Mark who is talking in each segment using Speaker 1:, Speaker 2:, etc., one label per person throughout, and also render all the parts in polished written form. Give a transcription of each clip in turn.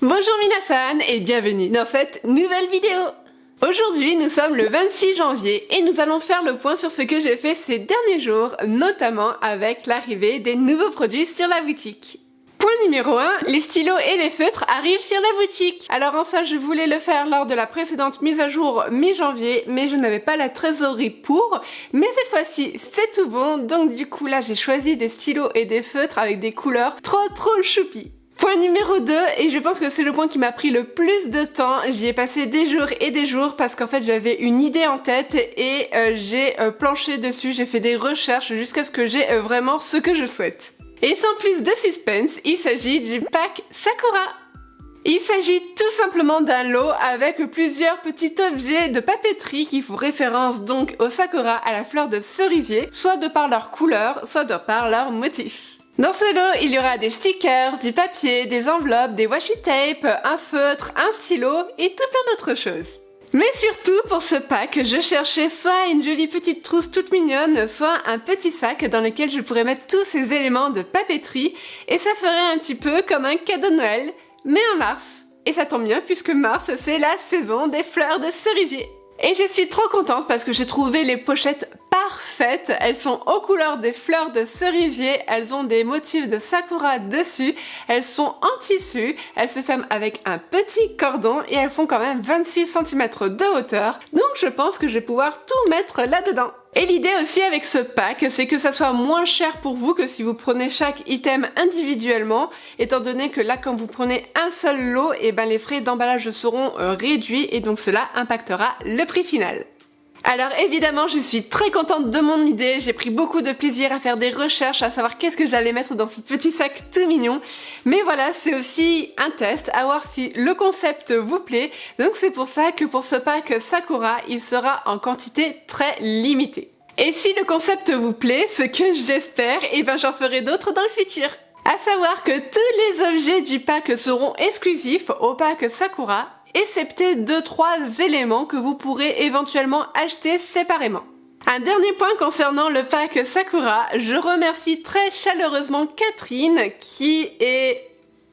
Speaker 1: Bonjour minasan et bienvenue dans cette nouvelle vidéo. Aujourd'hui nous sommes le 26 janvier et nous allons faire le point sur ce que j'ai fait ces derniers jours, notamment avec l'arrivée des nouveaux produits sur la boutique. Point numéro 1, les stylos et les feutres arrivent sur la boutique. Alors en soi je voulais le faire lors de la précédente mise à jour mi-janvier, mais je n'avais pas la trésorerie pour. Mais cette fois-ci c'est tout bon, donc du coup là j'ai choisi des stylos et des feutres avec des couleurs trop choupi. Point numéro 2, et je pense que c'est le point qui m'a pris le plus de temps, j'y ai passé des jours et des jours parce qu'en fait j'avais une idée en tête et j'ai planché dessus, j'ai fait des recherches jusqu'à ce que j'ai vraiment ce que je souhaite. Et sans plus de suspense, il s'agit du pack Sakura. Il s'agit tout simplement d'un lot avec plusieurs petits objets de papeterie qui font référence donc au Sakura, à la fleur de cerisier, soit de par leur couleur, soit de par leur motif. Dans ce lot, il y aura des stickers, du papier, des enveloppes, des washi tape, un feutre, un stylo et tout plein d'autres choses. Mais surtout, pour ce pack, je cherchais soit une jolie petite trousse toute mignonne, soit un petit sac dans lequel je pourrais mettre tous ces éléments de papeterie et ça ferait un petit peu comme un cadeau de Noël, mais en mars. Et ça tombe bien puisque mars, c'est la saison des fleurs de cerisier. Et je suis trop contente parce que j'ai trouvé les pochettes parfaites. Elles sont aux couleurs des fleurs de cerisier, elles ont des motifs de sakura dessus, elles sont en tissu, elles se ferment avec un petit cordon et elles font quand même 26 cm de hauteur. Donc je pense que je vais pouvoir tout mettre là-dedans. Et l'idée aussi avec ce pack, c'est que ça soit moins cher pour vous que si vous prenez chaque item individuellement, étant donné que là, quand vous prenez un seul lot, et ben les frais d'emballage seront réduits et donc cela impactera le prix final. Alors évidemment, je suis très contente de mon idée, j'ai pris beaucoup de plaisir à faire des recherches, à savoir qu'est-ce que j'allais mettre dans ce petit sac tout mignon. Mais voilà, c'est aussi un test, à voir si le concept vous plaît. Donc c'est pour ça que pour ce pack Sakura, il sera en quantité très limitée. Et si le concept vous plaît, ce que j'espère, et ben j'en ferai d'autres dans le futur. À savoir que tous les objets du pack seront exclusifs au pack Sakura, excepté 2-3 éléments que vous pourrez éventuellement acheter séparément. Un dernier point concernant le pack Sakura, je remercie très chaleureusement Catherine qui est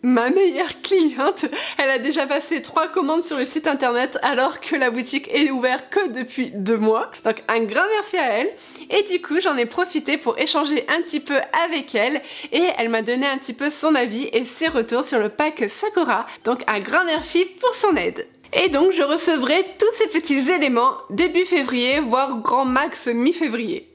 Speaker 1: ma meilleure cliente. Elle a déjà passé 3 commandes sur le site internet alors que la boutique est ouverte que depuis 2 mois. Donc un grand merci à elle. Et du coup j'en ai profité pour échanger un petit peu avec elle et elle m'a donné un petit peu son avis et ses retours sur le pack Sakura. Donc un grand merci pour son aide. Et donc je recevrai tous ces petits éléments début février, voire grand max mi-février.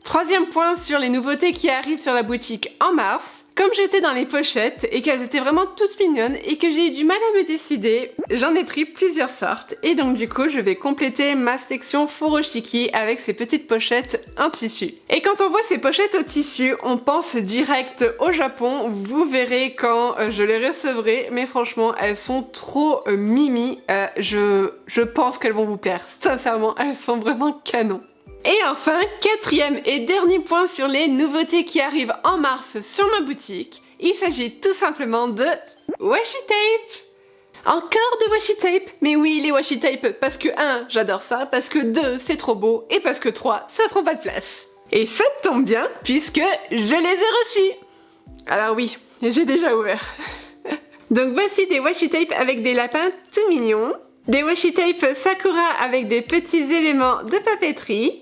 Speaker 1: Troisième point sur les nouveautés qui arrivent sur la boutique en mars. Comme j'étais dans les pochettes et qu'elles étaient vraiment toutes mignonnes et que j'ai eu du mal à me décider, j'en ai pris plusieurs sortes et donc du coup je vais compléter ma section furoshiki avec ces petites pochettes en tissu. Et quand on voit ces pochettes au tissu, on pense direct au Japon, vous verrez quand je les recevrai, mais franchement elles sont trop mimi, je pense qu'elles vont vous plaire, sincèrement elles sont vraiment canon. Et enfin, quatrième et dernier point sur les nouveautés qui arrivent en mars sur ma boutique, il s'agit tout simplement de washi tape. Encore de washi tape? Mais oui, les washi tape, parce que 1, j'adore ça, parce que 2, c'est trop beau, et parce que 3, ça prend pas de place. Et ça tombe bien, puisque je les ai reçus. Alors oui, j'ai déjà ouvert. Donc voici des washi tape avec des lapins tout mignons, des washi tape Sakura avec des petits éléments de papeterie,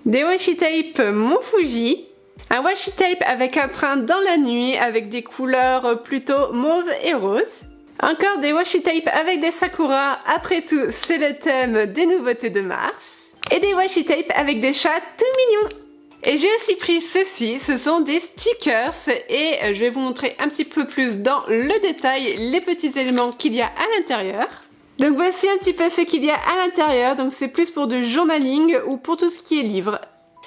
Speaker 1: des washi tape Mont Fuji, un washi tape avec un train dans la nuit avec des couleurs plutôt mauve et rose, encore des washi tape avec des sakura, après tout c'est le thème des nouveautés de mars, et des washi tape avec des chats tout mignons. Et j'ai aussi pris ceci, ce sont des stickers et je vais vous montrer un petit peu plus dans le détail les petits éléments qu'il y a à l'intérieur. Donc voici un petit peu ce qu'il y a à l'intérieur, donc c'est plus pour du journaling ou pour tout ce qui est livre.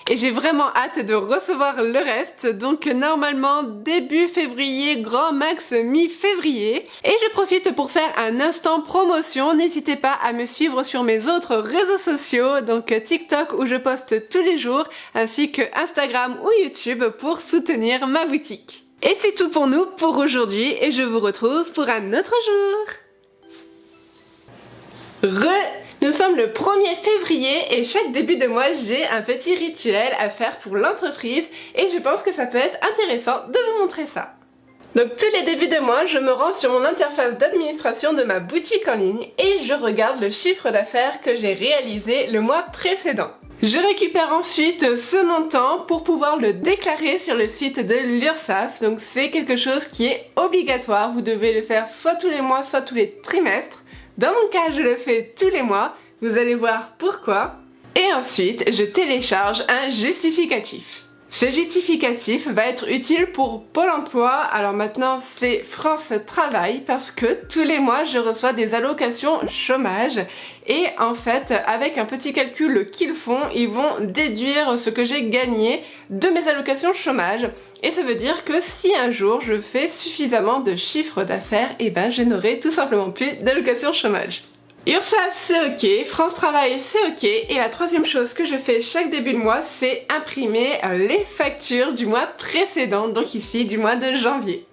Speaker 1: Et j'ai vraiment hâte de recevoir le reste, donc normalement début février, grand max mi-février. Et je profite pour faire un instant promotion, n'hésitez pas à me suivre sur mes autres réseaux sociaux, donc TikTok où je poste tous les jours, ainsi que Instagram ou YouTube pour soutenir ma boutique. Et c'est tout pour nous pour aujourd'hui et je vous retrouve pour un autre jour. Nous sommes le 1er février et chaque début de mois j'ai un petit rituel à faire pour l'entreprise et je pense que ça peut être intéressant de vous montrer ça. Donc tous les débuts de mois, je me rends sur mon interface d'administration de ma boutique en ligne et je regarde le chiffre d'affaires que j'ai réalisé le mois précédent. Je récupère ensuite ce montant pour pouvoir le déclarer sur le site de l'URSSAF, donc c'est quelque chose qui est obligatoire, vous devez le faire soit tous les mois, soit tous les trimestres. Dans mon cas, je le fais tous les mois, vous allez voir pourquoi. Et ensuite, je télécharge un justificatif. Ce justificatif va être utile pour Pôle emploi, alors maintenant c'est France Travail parce que tous les mois je reçois des allocations chômage et en fait avec un petit calcul qu'ils font, ils vont déduire ce que j'ai gagné de mes allocations chômage et ça veut dire que si un jour je fais suffisamment de chiffre d'affaires, et ben je n'aurai tout simplement plus d'allocations chômage. URSSAF c'est ok, France Travail c'est ok et la troisième chose que je fais chaque début de mois c'est imprimer les factures du mois précédent, donc ici du mois de janvier.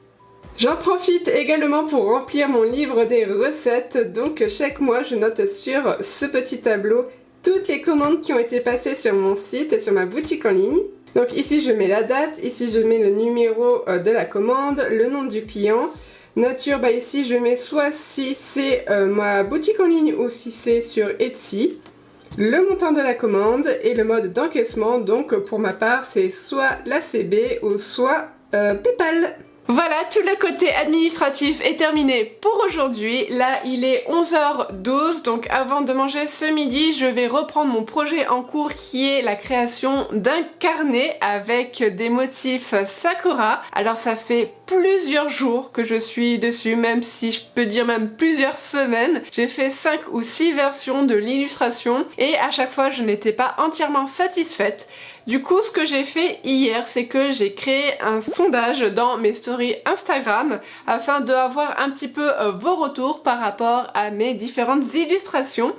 Speaker 1: J'en profite également pour remplir mon livre des recettes, donc chaque mois je note sur ce petit tableau toutes les commandes qui ont été passées sur mon site et sur ma boutique en ligne. Donc ici je mets la date, ici je mets le numéro de la commande, le nom du client. Nature, bah ici je mets soit si c'est ma boutique en ligne ou si c'est sur Etsy. Le montant de la commande et le mode d'encaissement, donc pour ma part c'est soit la CB ou soit PayPal. Voilà, tout le côté administratif est terminé pour aujourd'hui. Là, il est 11h12, donc avant de manger ce midi, je vais reprendre mon projet en cours qui est la création d'un carnet avec des motifs Sakura. Alors ça fait plusieurs jours que je suis dessus, même si je peux dire même plusieurs semaines. J'ai fait 5 ou 6 versions de l'illustration et à chaque fois je n'étais pas entièrement satisfaite. Du coup, ce que j'ai fait hier, c'est que j'ai créé un sondage dans mes stories Instagram afin d'avoir un petit peu vos retours par rapport à mes différentes illustrations.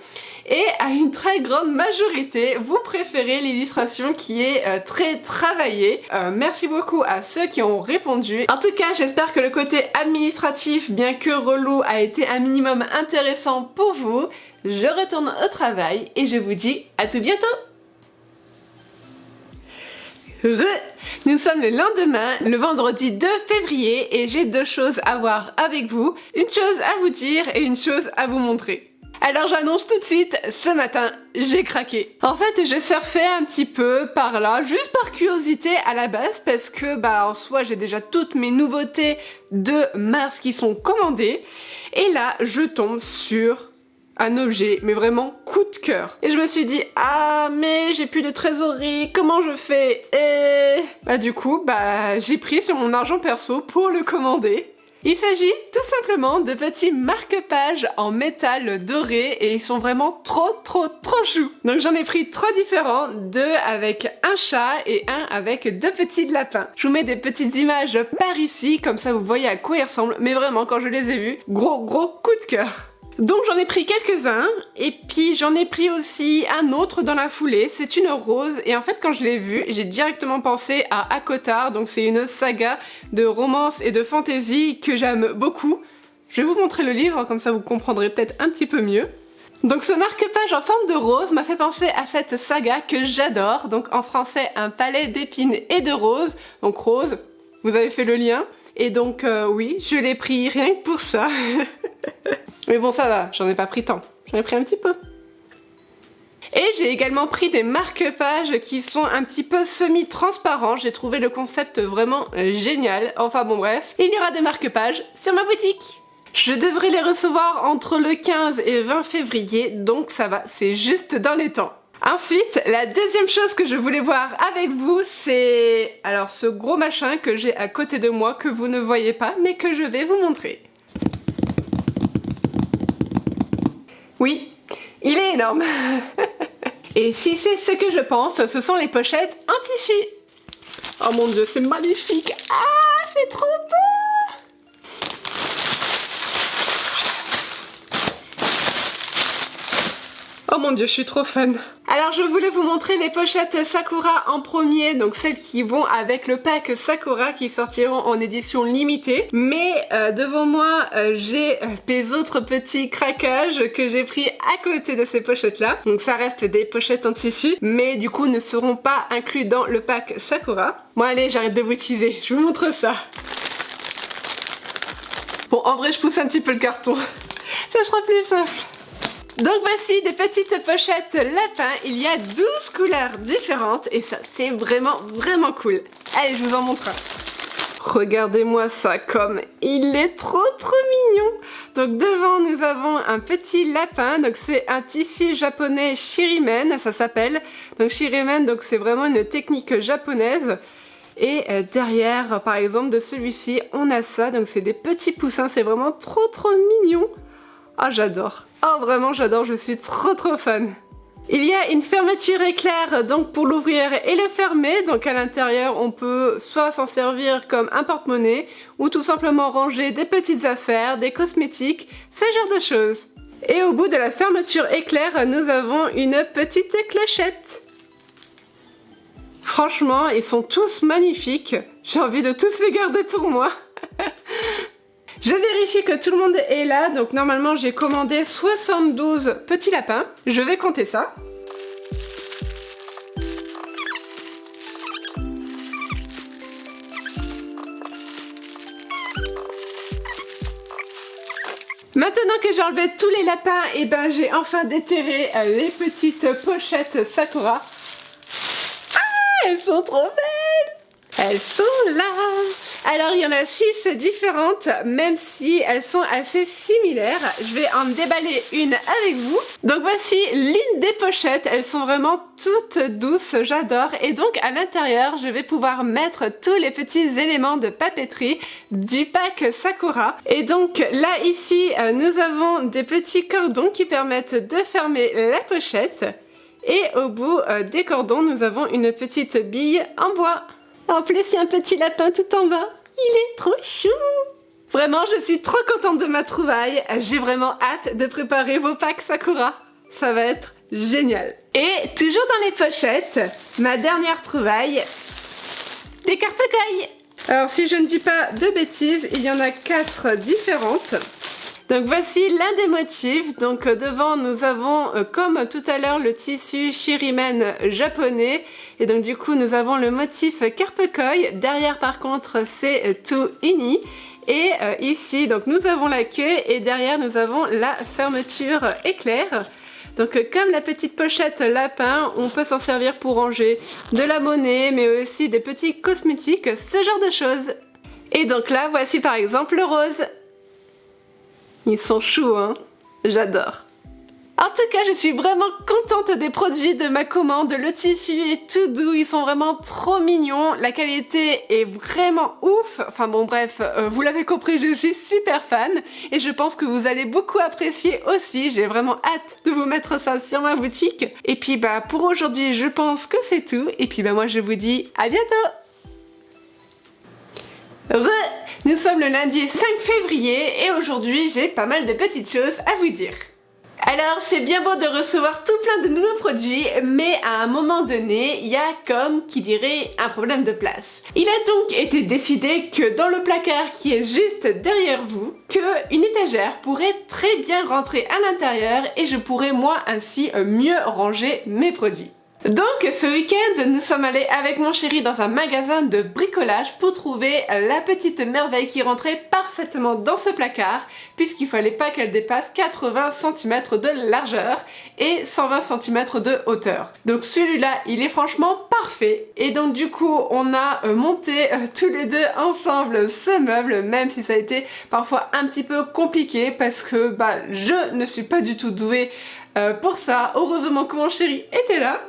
Speaker 1: Et à une très grande majorité, vous préférez l'illustration qui est très travaillée. Merci beaucoup à ceux qui ont répondu. En tout cas, j'espère que le côté administratif, bien que relou, a été un minimum intéressant pour vous. Je retourne au travail et je vous dis à tout bientôt. Nous sommes le lendemain, le vendredi 2 février et j'ai deux choses à voir avec vous, une chose à vous dire et une chose à vous montrer. Alors j'annonce tout de suite, ce matin, j'ai craqué. En fait, je surfais un petit peu par là, juste par curiosité à la base, parce que en soi, j'ai déjà toutes mes nouveautés de mars qui sont commandées. Et là, je tombe sur un objet, mais vraiment coup de cœur. Et je me suis dit, ah mais j'ai plus de trésorerie, comment je fais? Et du coup, j'ai pris sur mon argent perso pour le commander. Il s'agit tout simplement de petits marque-pages en métal doré et ils sont vraiment trop choux. Donc j'en ai pris 3 différents, 2 avec un chat et un avec 2 petits lapins. Je vous mets des petites images par ici, comme ça vous voyez à quoi ils ressemblent, mais vraiment quand je les ai vus, gros coup de cœur. Donc j'en ai pris quelques-uns et puis j'en ai pris aussi un autre dans la foulée, c'est une rose et en fait quand je l'ai vu j'ai directement pensé à ACOTAR, donc c'est une saga de romance et de fantasy que j'aime beaucoup. Je vais vous montrer le livre comme ça vous comprendrez peut-être un petit peu mieux. Donc ce marque-page en forme de rose m'a fait penser à cette saga que j'adore, donc en français un palais d'épines et de roses, donc rose, vous avez fait le lien. Et donc oui, je l'ai pris rien que pour ça. Mais bon ça va, j'en ai pas pris tant, j'en ai pris un petit peu. Et j'ai également pris des marque-pages qui sont un petit peu semi-transparents, j'ai trouvé le concept vraiment génial. Enfin bon bref, il y aura des marque-pages sur ma boutique. Je devrais les recevoir entre le 15 et 20 février, donc ça va, c'est juste dans les temps. Ensuite, la deuxième chose que je voulais voir avec vous, c'est alors ce gros machin que j'ai à côté de moi, que vous ne voyez pas, mais que je vais vous montrer. Oui, il est énorme. Et si c'est ce que je pense, ce sont les pochettes en tissu. Oh mon dieu, c'est magnifique. Ah, c'est trop beau. Oh mon dieu, je suis trop fan. Alors je voulais vous montrer les pochettes Sakura en premier, donc celles qui vont avec le pack Sakura qui sortiront en édition limitée. Mais devant moi, j'ai les autres petits craquages que j'ai pris à côté de ces pochettes là. Donc ça reste des pochettes en tissu, mais du coup ne seront pas inclus dans le pack Sakura. Bon allez, j'arrête de vous teaser, je vous montre ça. Bon, en vrai, je pousse un petit peu le carton. Ça sera plus simple. Donc voici des petites pochettes lapins. Il y a 12 couleurs différentes et ça, c'est vraiment cool. Allez, je vous en montre un. Regardez-moi ça, comme il est trop mignon. Donc devant nous avons un petit lapin, donc c'est un tissu japonais shirimen, ça s'appelle. Donc shirimen, donc c'est vraiment une technique japonaise. Et derrière, par exemple, de celui-ci, on a ça, donc c'est des petits poussins, c'est vraiment trop mignon. Ah, j'adore. Oh, vraiment, j'adore, je suis trop fan. Il y a une fermeture éclair donc pour l'ouvrir et le fermer. Donc à l'intérieur, on peut soit s'en servir comme un porte-monnaie ou tout simplement ranger des petites affaires, des cosmétiques, ce genre de choses. Et au bout de la fermeture éclair, nous avons une petite clochette. Franchement, ils sont tous magnifiques. J'ai envie de tous les garder pour moi. Je vérifie que tout le monde est là, donc normalement j'ai commandé 72 petits lapins. Je vais compter ça. Maintenant que j'ai enlevé tous les lapins, et ben j'ai enfin déterré les petites pochettes Sakura. Ah, elles sont trop belles! Elles sont là! Alors il y en a 6 différentes, même si elles sont assez similaires. Je vais en déballer une avec vous. Donc voici l'une des pochettes, elles sont vraiment toutes douces, j'adore. Et donc à l'intérieur, je vais pouvoir mettre tous les petits éléments de papeterie du pack Sakura. Et donc là ici, nous avons des petits cordons qui permettent de fermer la pochette. Et au bout des cordons, nous avons une petite bille en bois. En plus, il y a un petit lapin tout en bas. Il est trop chou! Vraiment, je suis trop contente de ma trouvaille. J'ai vraiment hâte de préparer vos packs Sakura. Ça va être génial. Et toujours dans les pochettes, ma dernière trouvaille, des cartes cocailles. Alors, si je ne dis pas de bêtises, il y en a 4 différentes. Donc voici l'un des motifs. Donc devant nous avons comme tout à l'heure le tissu shirimen japonais et donc du coup nous avons le motif carpe koi. Derrière par contre c'est tout uni et ici donc nous avons la queue et derrière nous avons la fermeture éclair. Donc comme la petite pochette lapin, on peut s'en servir pour ranger de la monnaie mais aussi des petits cosmétiques, ce genre de choses. Et donc là voici par exemple le rose. Ils sont choux, hein? J'adore. En tout cas, je suis vraiment contente des produits de ma commande. Le tissu est tout doux, ils sont vraiment trop mignons. La qualité est vraiment ouf. Enfin bon, bref, vous l'avez compris, je suis super fan. Et je pense que vous allez beaucoup apprécier aussi. J'ai vraiment hâte de vous mettre ça sur ma boutique. Et puis bah pour aujourd'hui, je pense que c'est tout. Et puis bah moi je vous dis à bientôt. Nous sommes le lundi 5 février et aujourd'hui j'ai pas mal de petites choses à vous dire. Alors c'est bien beau de recevoir tout plein de nouveaux produits, mais à un moment donné, il y a comme qui dirait un problème de place. Il a donc été décidé que dans le placard qui est juste derrière vous, qu'une étagère pourrait très bien rentrer à l'intérieur et je pourrais moi ainsi mieux ranger mes produits. Donc ce week-end, nous sommes allés avec mon chéri dans un magasin de bricolage pour trouver la petite merveille qui rentrait parfaitement dans ce placard puisqu'il fallait pas qu'elle dépasse 80 cm de largeur et 120 cm de hauteur. Donc celui-là, il est franchement parfait et donc du coup, on a monté tous les deux ensemble ce meuble même si ça a été parfois un petit peu compliqué parce que je ne suis pas du tout douée pour ça. Heureusement que mon chéri était là.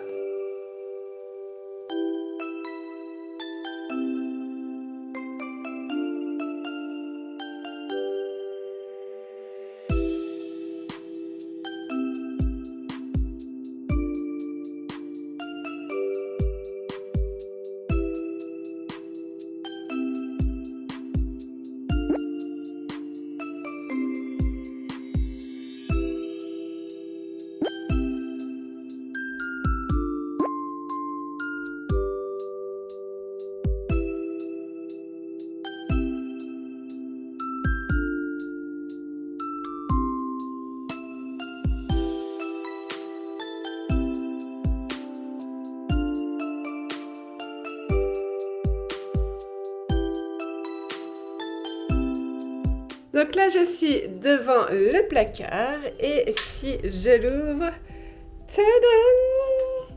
Speaker 1: Donc là je suis devant le placard et si je l'ouvre, tadam!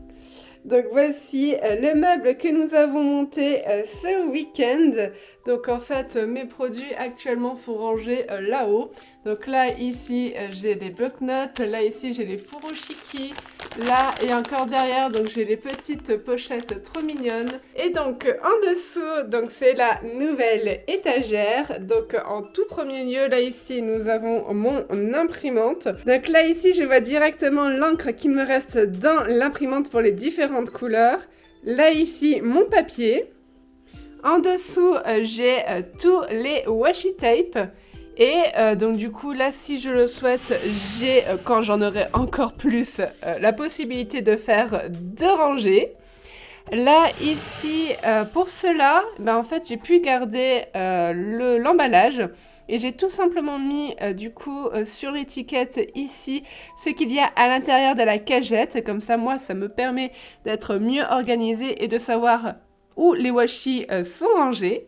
Speaker 1: Donc voici le meuble que nous avons monté ce week-end. Donc en fait mes produits actuellement sont rangés là-haut. Donc là ici j'ai des bloc-notes, là ici j'ai les furoshiki, là et encore derrière donc j'ai les petites pochettes trop mignonnes. Et donc en dessous donc c'est la nouvelle étagère. Donc en tout premier lieu là ici nous avons mon imprimante. Donc là ici je vois directement l'encre qui me reste dans l'imprimante pour les différentes couleurs. Là ici mon papier. En dessous j'ai tous les washi tape. Et donc du coup là si je le souhaite j'ai quand j'en aurai encore plus la possibilité de faire deux rangées. Là ici pour cela en fait j'ai pu garder l'emballage et j'ai tout simplement mis du coup sur l'étiquette ici ce qu'il y a à l'intérieur de la cagette. Comme ça moi ça me permet d'être mieux organisée et de savoir où les washi sont rangés.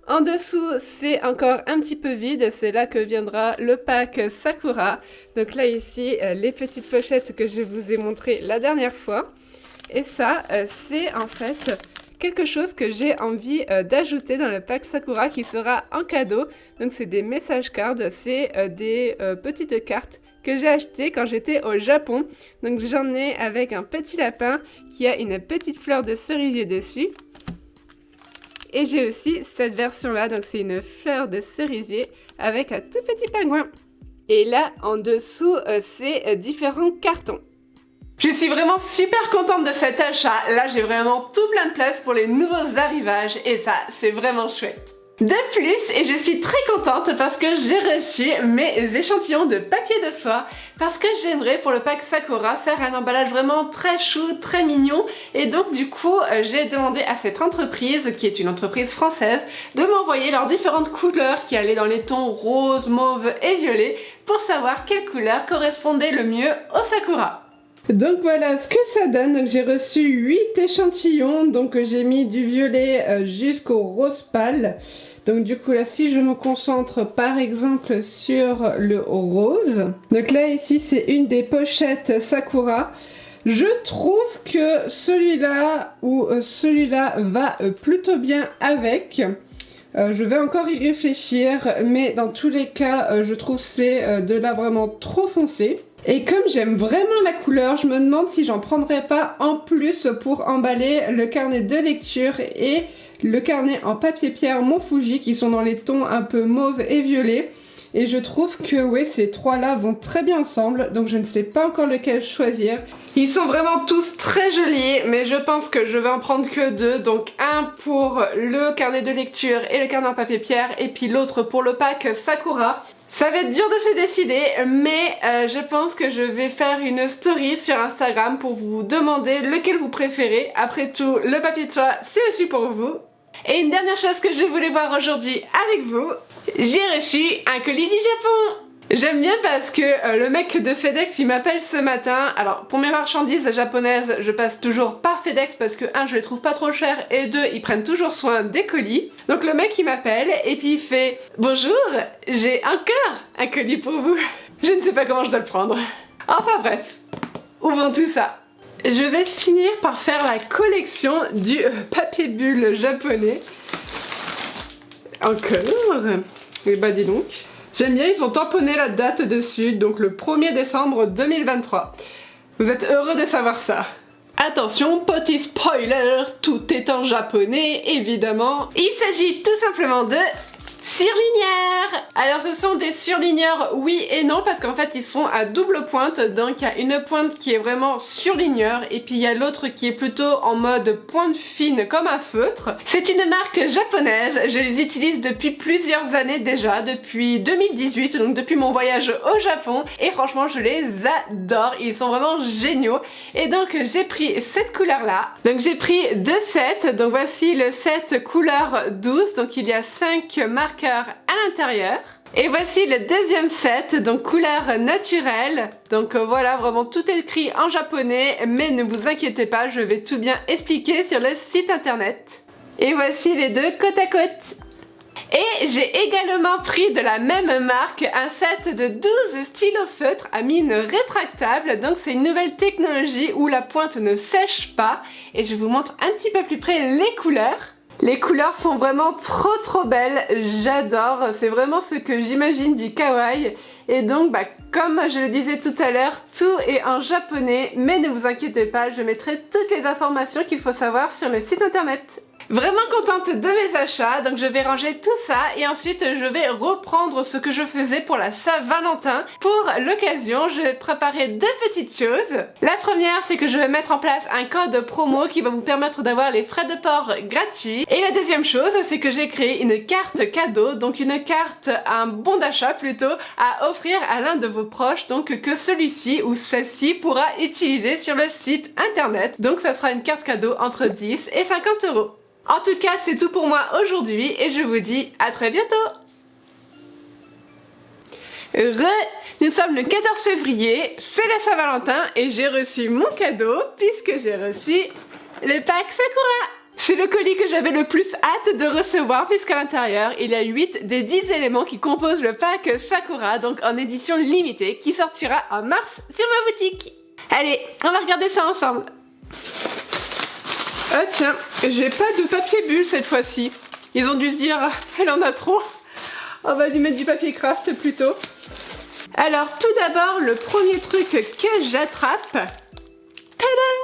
Speaker 1: En dessous, c'est encore un petit peu vide, c'est là que viendra le pack Sakura. Donc là ici, les petites pochettes que je vous ai montrées la dernière fois. Et ça, c'est en fait quelque chose que j'ai envie d'ajouter dans le pack Sakura qui sera en cadeau. Donc c'est des message cards, c'est des petites cartes que j'ai achetées quand j'étais au Japon. Donc j'en ai avec un petit lapin qui a une petite fleur de cerisier dessus. Et j'ai aussi cette version-là, donc c'est une fleur de cerisier avec un tout petit pingouin. Et là, en dessous, c'est différents cartons. Je suis vraiment super contente de cet achat. Là, j'ai vraiment tout plein de place pour les nouveaux arrivages et ça, c'est vraiment chouette. De plus, et je suis très contente parce que j'ai reçu mes échantillons de papier de soie parce que j'aimerais pour le pack Sakura faire un emballage vraiment très chou, très mignon et donc du coup j'ai demandé à cette entreprise qui est une entreprise française de m'envoyer leurs différentes couleurs qui allaient dans les tons rose, mauve et violet pour savoir quelle couleur correspondait le mieux au Sakura. Donc voilà ce que ça donne, donc j'ai reçu 8 échantillons, donc j'ai mis du violet jusqu'au rose pâle. Donc du coup là si je me concentre par exemple sur le rose, donc là ici c'est une des pochettes Sakura. Je trouve que celui-là ou celui-là va plutôt bien avec. Je vais encore y réfléchir, mais dans tous les cas je trouve c'est de là vraiment trop foncé. Et comme j'aime vraiment la couleur, je me demande si j'en prendrais pas en plus pour emballer le carnet de lecture et le carnet en papier pierre Mont Fuji qui sont dans les tons un peu mauve et violet. Et je trouve que ouais, ces trois là vont très bien ensemble, donc je ne sais pas encore lequel choisir. Ils sont vraiment tous très jolis, mais je pense que je vais en prendre que deux, donc un pour le carnet de lecture et le carnet en papier pierre et puis l'autre pour le pack Sakura. Ça va être dur de se décider, mais je pense que je vais faire une story sur Instagram pour vous demander lequel vous préférez. Après tout, le papier de soie, c'est aussi pour vous. Et une dernière chose que je voulais voir aujourd'hui avec vous, j'ai reçu un colis du Japon. J'aime bien parce que le mec de FedEx il m'appelle ce matin. Alors pour mes marchandises japonaises je passe toujours par FedEx parce que 1 je les trouve pas trop chers et 2 ils prennent toujours soin des colis. Donc le mec il m'appelle et puis il fait bonjour, j'ai encore un colis pour vous. Je ne sais pas comment je dois le prendre. Enfin bref, ouvrons tout ça. Je vais finir par faire la collection du papier bulle japonais. Encore. Et bah dis donc. J'aime bien, ils ont tamponné la date dessus, donc le 1er décembre 2023. Vous êtes heureux de savoir ça. Attention, petit spoiler, tout est en japonais, évidemment. Il s'agit tout simplement de surligneurs. Alors ce sont des surligneurs oui et non parce qu'en fait ils sont à double pointe, donc il y a une pointe qui est vraiment surligneur et puis il y a l'autre qui est plutôt en mode pointe fine comme un feutre. C'est une marque japonaise, je les utilise depuis plusieurs années déjà, depuis 2018, donc depuis mon voyage au Japon et franchement je les adore, ils sont vraiment géniaux et donc j'ai pris cette couleur là, donc j'ai pris 2 sets, donc voici le set couleur douce, donc il y a 5 marqueurs à l'intérieur. Et voici le deuxième set, donc couleur naturelle. Donc voilà, vraiment tout est écrit en japonais, mais ne vous inquiétez pas, je vais tout bien expliquer sur le site internet. Et voici les deux côte à côte. Et j'ai également pris de la même marque un set de 12 stylos feutres à mine rétractable. Donc c'est une nouvelle technologie où la pointe ne sèche pas. Et je vous montre un petit peu plus près les couleurs. Les couleurs sont vraiment trop belles, j'adore, c'est vraiment ce que j'imagine du kawaii. Et donc comme je le disais tout à l'heure, tout est en japonais, mais ne vous inquiétez pas, je mettrai toutes les informations qu'il faut savoir sur le site internet. Vraiment contente de mes achats, donc je vais ranger tout ça et ensuite je vais reprendre ce que je faisais pour la Saint-Valentin. Pour l'occasion, je vais préparer deux petites choses. La première, c'est que je vais mettre en place un code promo qui va vous permettre d'avoir les frais de port gratuits. Et la deuxième chose, c'est que j'ai créé une carte cadeau, donc une carte, un bon d'achat plutôt, à offrir à l'un de vos proches, donc que celui-ci ou celle-ci pourra utiliser sur le site internet. Donc ça sera une carte cadeau entre 10 et 50 €. En tout cas, c'est tout pour moi aujourd'hui et je vous dis à très bientôt. Nous sommes le 14 février, c'est la Saint-Valentin et j'ai reçu mon cadeau puisque j'ai reçu le pack Sakura. C'est le colis que j'avais le plus hâte de recevoir puisqu'à l'intérieur il y a 8 des 10 éléments qui composent le pack Sakura, donc en édition limitée, qui sortira en mars sur ma boutique. Allez, on va regarder ça ensemble. Ah tiens, j'ai pas de papier bulle cette fois-ci. Ils ont dû se dire, elle en a trop. On va lui mettre du papier craft plutôt. Alors tout d'abord, le premier truc que j'attrape. Tadam!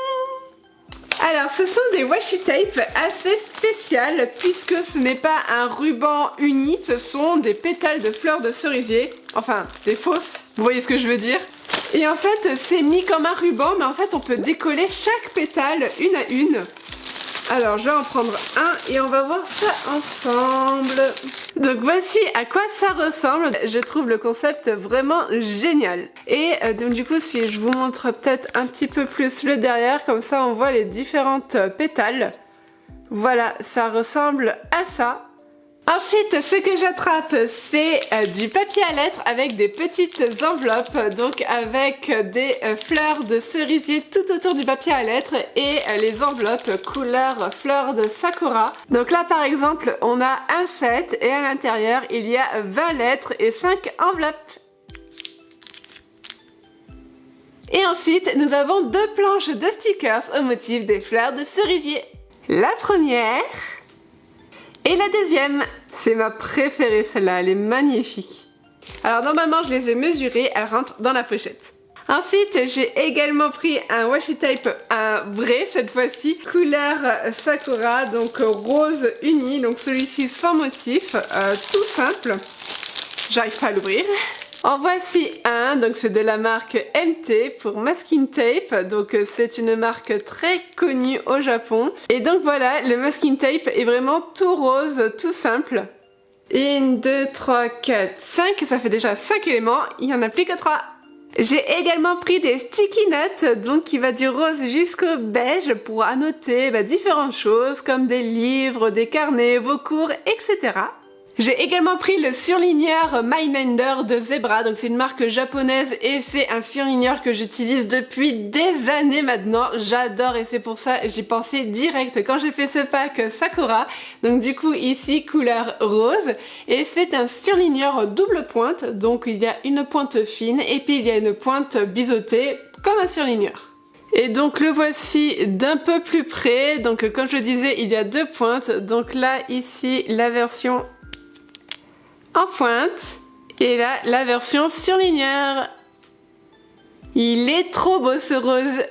Speaker 1: Alors ce sont des washi tape assez spéciales puisque ce n'est pas un ruban uni, ce sont des pétales de fleurs de cerisier. Enfin, des fausses, vous voyez ce que je veux dire? Et en fait, c'est mis comme un ruban, mais en fait on peut décoller chaque pétale une à une. Alors je vais en prendre un et on va voir ça ensemble. Donc voici à quoi ça ressemble. Je trouve le concept vraiment génial. Et donc du coup si je vous montre peut-être un petit peu plus le derrière, comme ça on voit les différentes pétales. Voilà, ça ressemble à ça. Ensuite, ce que j'attrape, c'est du papier à lettres avec des petites enveloppes, donc avec des fleurs de cerisier tout autour du papier à lettres et les enveloppes couleur fleur de sakura. Donc là, par exemple, on a un set et à l'intérieur, il y a 20 lettres et 5 enveloppes. Et ensuite, nous avons deux planches de stickers au motif des fleurs de cerisier. La première et la deuxième. C'est ma préférée celle-là, elle est magnifique. Alors normalement je les ai mesurées, elles rentrent dans la pochette. Ensuite j'ai également pris un washi tape, un vrai cette fois-ci, couleur Sakura, donc rose uni, donc celui-ci sans motif, tout simple. J'arrive pas à l'ouvrir. En voici un, donc c'est de la marque MT pour masking tape, donc c'est une marque très connue au Japon. Et donc voilà, le masking tape est vraiment tout rose, tout simple. 1, 2, 3, 4, 5, ça fait déjà 5 éléments, il n'y en a plus que 3. J'ai également pris des sticky notes, donc qui va du rose jusqu'au beige pour annoter différentes choses comme des livres, des carnets, vos cours, etc. J'ai également pris le surligneur Mindender de Zebra, donc c'est une marque japonaise et c'est un surligneur que j'utilise depuis des années maintenant, j'adore et c'est pour ça que j'y pensais direct quand j'ai fait ce pack Sakura. Donc du coup ici couleur rose et c'est un surligneur double pointe, donc il y a une pointe fine et puis il y a une pointe biseautée comme un surligneur. Et donc le voici d'un peu plus près, donc comme je disais il y a deux pointes, donc là ici la version en pointe et là la version surligneur. Il est trop beau ce rose.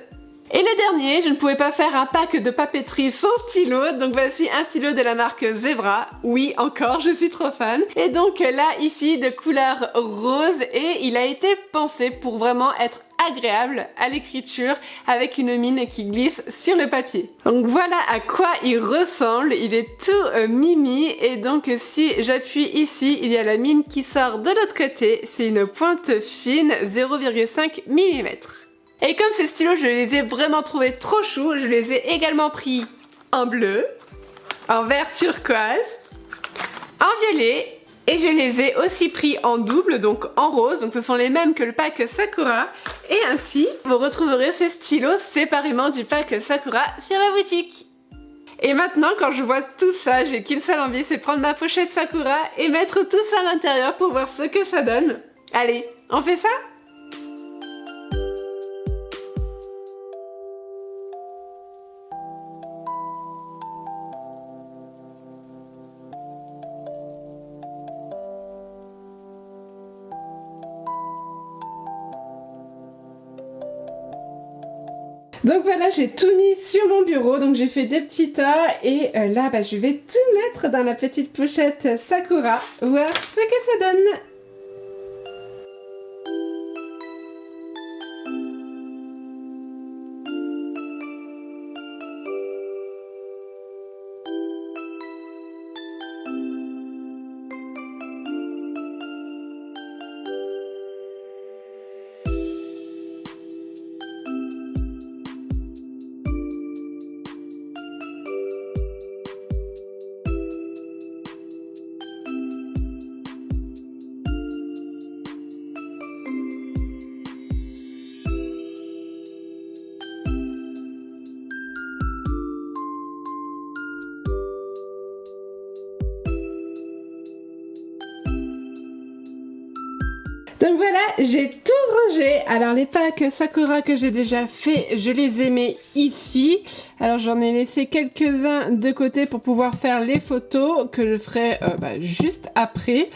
Speaker 1: Et le dernier, je ne pouvais pas faire un pack de papeterie sans stylo, donc voici un stylo de la marque Zebra. Oui, encore, je suis trop fan. Et donc là, ici, de couleur rose, et il a été pensé pour vraiment être agréable à l'écriture avec une mine qui glisse sur le papier. Donc voilà à quoi il ressemble, il est tout mimi et donc si j'appuie ici, il y a la mine qui sort de l'autre côté, c'est une pointe fine 0,5 mm. Et comme ces stylos, je les ai vraiment trouvés trop choux, je les ai également pris en bleu, en vert turquoise, en violet, et je les ai aussi pris en double, donc en rose, donc ce sont les mêmes que le pack Sakura. Et ainsi, vous retrouverez ces stylos séparément du pack Sakura sur la boutique. Et maintenant, quand je vois tout ça, j'ai qu'une seule envie, c'est prendre ma pochette Sakura et mettre tout ça à l'intérieur pour voir ce que ça donne. Allez, on fait ça ? Donc voilà, j'ai tout mis sur mon bureau, donc j'ai fait des petits tas et là je vais tout mettre dans la petite pochette Sakura, voir ce que ça donne. Donc voilà, j'ai tout rangé. Alors les packs Sakura que j'ai déjà fait, je les ai mis ici. Alors j'en ai laissé quelques-uns de côté pour pouvoir faire les photos que je ferai juste après.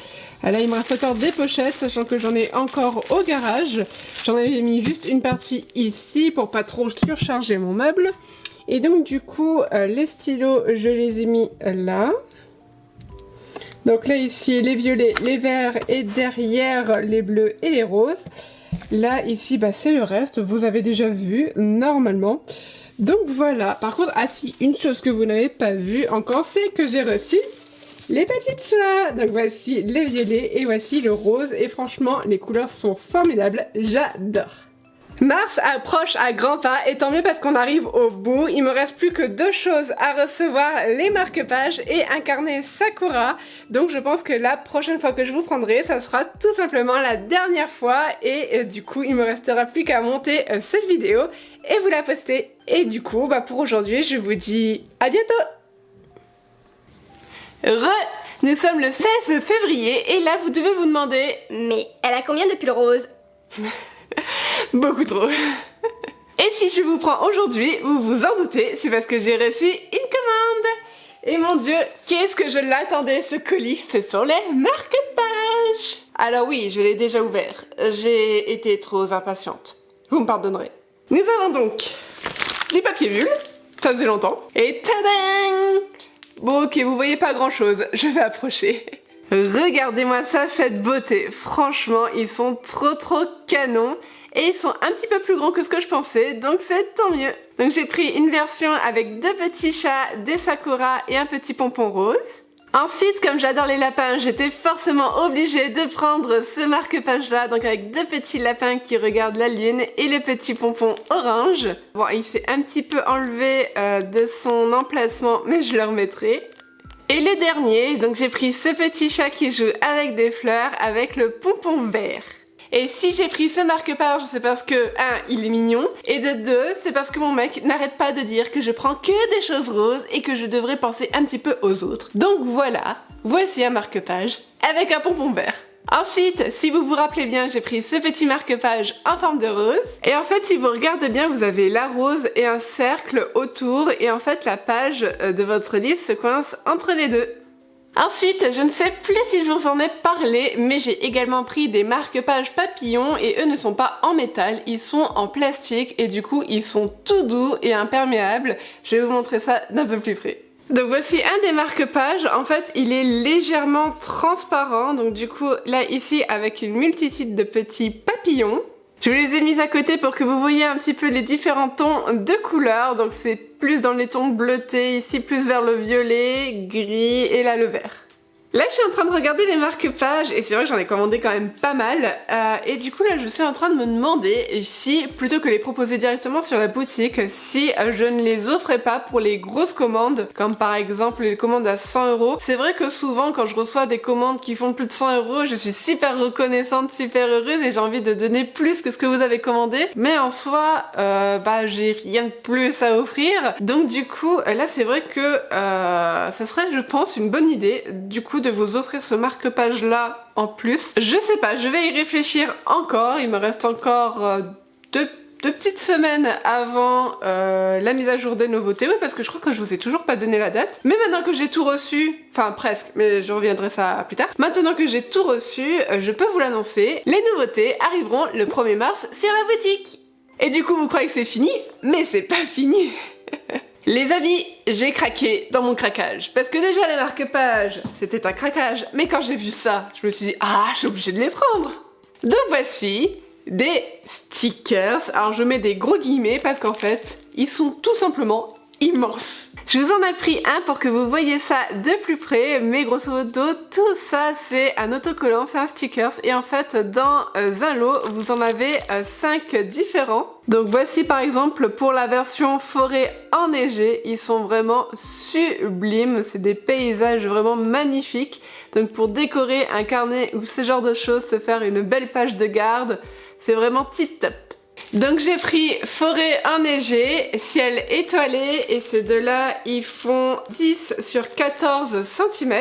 Speaker 1: Là il me reste encore des pochettes, sachant que j'en ai encore au garage. J'en avais mis juste une partie ici pour pas trop surcharger mon meuble. Et donc du coup, les stylos, je les ai mis là. Donc là ici les violets, les verts et derrière les bleus et les roses. Là ici c'est le reste, vous avez déjà vu normalement. Donc voilà, par contre, une chose que vous n'avez pas vu encore, c'est que j'ai reçu les papiers de soie. Donc voici les violets et voici le rose et franchement les couleurs sont formidables, j'adore. Mars approche à grands pas et tant mieux parce qu'on arrive au bout. Il me reste plus que 2 choses à recevoir, les marque-pages et un carnet Sakura. Donc je pense que la prochaine fois que je vous prendrai, ça sera tout simplement la dernière fois et du coup il me restera plus qu'à monter cette vidéo et vous la poster. Et du coup pour aujourd'hui je vous dis à bientôt. Nous sommes le 16 février et là vous devez vous demander,
Speaker 2: mais elle a combien de pulls roses?
Speaker 1: Beaucoup trop. Et si je vous prends aujourd'hui, vous vous en doutez, c'est parce que j'ai reçu une commande. Et mon Dieu, qu'est-ce que je l'attendais ce colis. Ce sont les marque-pages. Alors oui, je l'ai déjà ouvert. J'ai été trop impatiente. Vous me pardonnerez. Nous avons donc les papiers bulles. Ça faisait longtemps. Et tadam! Bon ok, vous voyez pas grand chose. Je vais approcher. Regardez-moi ça, cette beauté. Franchement, ils sont trop canons. Et ils sont un petit peu plus grands que ce que je pensais, donc c'est tant mieux. Donc j'ai pris une version avec 2 petits chats, des sakura et un petit pompon rose. Ensuite, comme j'adore les lapins, j'étais forcément obligée de prendre ce marque-page là, donc avec 2 petits lapins qui regardent la lune et le petit pompon orange. Bon, il s'est un petit peu enlevé de son emplacement, mais je le remettrai. Et le dernier, donc j'ai pris ce petit chat qui joue avec des fleurs avec le pompon vert. Et si j'ai pris ce marque-page, c'est parce que 1, il est mignon, et de 2, c'est parce que mon mec n'arrête pas de dire que je prends que des choses roses et que je devrais penser un petit peu aux autres. Donc voilà, voici un marque-page avec un pompon vert. Ensuite, si vous vous rappelez bien, j'ai pris ce petit marque-page en forme de rose. Et en fait, si vous regardez bien, vous avez la rose et un cercle autour. Et en fait, la page de votre livre se coince entre les deux. Ensuite, je ne sais plus si je vous en ai parlé, mais j'ai également pris des marque-pages papillons et eux ne sont pas en métal, ils sont en plastique et du coup, ils sont tout doux et imperméables. Je vais vous montrer ça d'un peu plus près. Donc voici un des marque-pages, en fait il est légèrement transparent, donc du coup là ici avec une multitude de petits papillons. Je vous les ai mis à côté pour que vous voyez un petit peu les différents tons de couleurs, donc c'est plus dans les tons bleutés, ici plus vers le violet, gris et là le vert. Là je suis en train de regarder les marque-pages et c'est vrai que j'en ai commandé quand même pas mal et du coup là je suis en train de me demander si plutôt que les proposer directement sur la boutique, si je ne les offrais pas pour les grosses commandes comme par exemple les commandes à 100 €. C'est vrai que souvent quand je reçois des commandes qui font plus de 100 €, je suis super reconnaissante, super heureuse et j'ai envie de donner plus que ce que vous avez commandé, mais en soi j'ai rien de plus à offrir, donc du coup là c'est vrai que ça serait je pense une bonne idée du coup de vous offrir ce marque-page là en plus. Je sais pas, je vais y réfléchir encore, il me reste encore deux petites semaines avant la mise à jour des nouveautés, oui parce que je crois que je vous ai toujours pas donné la date, mais maintenant que j'ai tout reçu, enfin presque, mais je reviendrai ça plus tard, maintenant que j'ai tout reçu, je peux vous l'annoncer, les nouveautés arriveront le 1er mars sur la boutique. Et du coup vous croyez que c'est fini, mais c'est pas fini. Les amis, j'ai craqué dans mon craquage. Parce que déjà les marque-pages, c'était un craquage. Mais quand j'ai vu ça, je me suis dit, ah, je suis obligée de les prendre. Donc voici des stickers. Alors je mets des gros guillemets parce qu'en fait, ils sont tout simplement immenses. Je vous en ai pris un pour que vous voyez ça de plus près, mais grosso modo, tout ça c'est un autocollant, c'est un sticker. Et en fait, dans un lot, vous en avez 5 différents. Donc voici par exemple pour la version forêt enneigée, ils sont vraiment sublimes, c'est des paysages vraiment magnifiques. Donc pour décorer un carnet ou ce genre de choses, se faire une belle page de garde, c'est vraiment tip top. Donc j'ai pris forêt enneigée, ciel étoilé et ces deux-là ils font 10 sur 14 cm.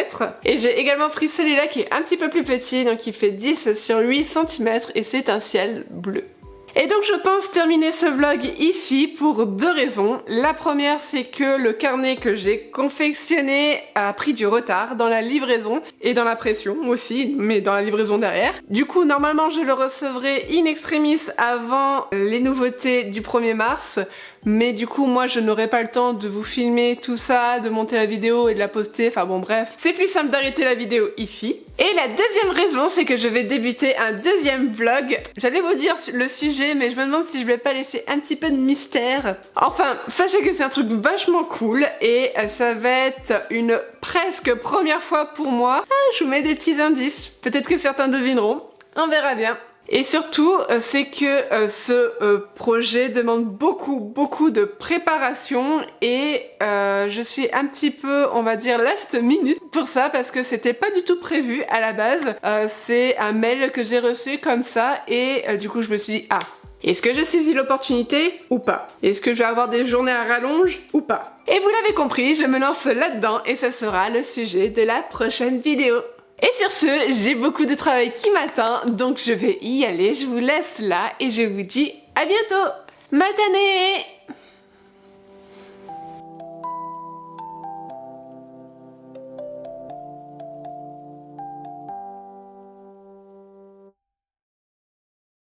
Speaker 1: Et j'ai également pris celui-là qui est un petit peu plus petit, donc il fait 10 sur 8 cm et c'est un ciel bleu. Et donc je pense terminer ce vlog ici pour 2 raisons. La première c'est que le carnet que j'ai confectionné a pris du retard dans la livraison et dans la pression aussi, mais dans la livraison derrière. Du coup normalement je le recevrai in extremis avant les nouveautés du 1er mars. Mais du coup moi je n'aurai pas le temps de vous filmer tout ça, de monter la vidéo et de la poster, enfin bon bref. C'est plus simple d'arrêter la vidéo ici. Et la deuxième raison c'est que je vais débuter un deuxième vlog. J'allais vous dire le sujet mais je me demande si je vais pas laisser un petit peu de mystère. Enfin sachez que c'est un truc vachement cool et ça va être une presque première fois pour moi. Je vous mets des petits indices, peut-être que certains devineront, on verra bien. Et surtout, c'est que ce projet demande beaucoup de préparation et je suis un petit peu, on va dire, last minute pour ça parce que c'était pas du tout prévu à la base. C'est un mail que j'ai reçu comme ça et du coup je me suis dit, ah, est-ce que je saisis l'opportunité ou pas? Est-ce que je vais avoir des journées à rallonge ou pas? Et vous l'avez compris, je me lance là-dedans et ça sera le sujet de la prochaine vidéo. Et sur ce, j'ai beaucoup de travail qui m'attend, donc je vais y aller, je vous laisse là et je vous dis à bientôt. Matane!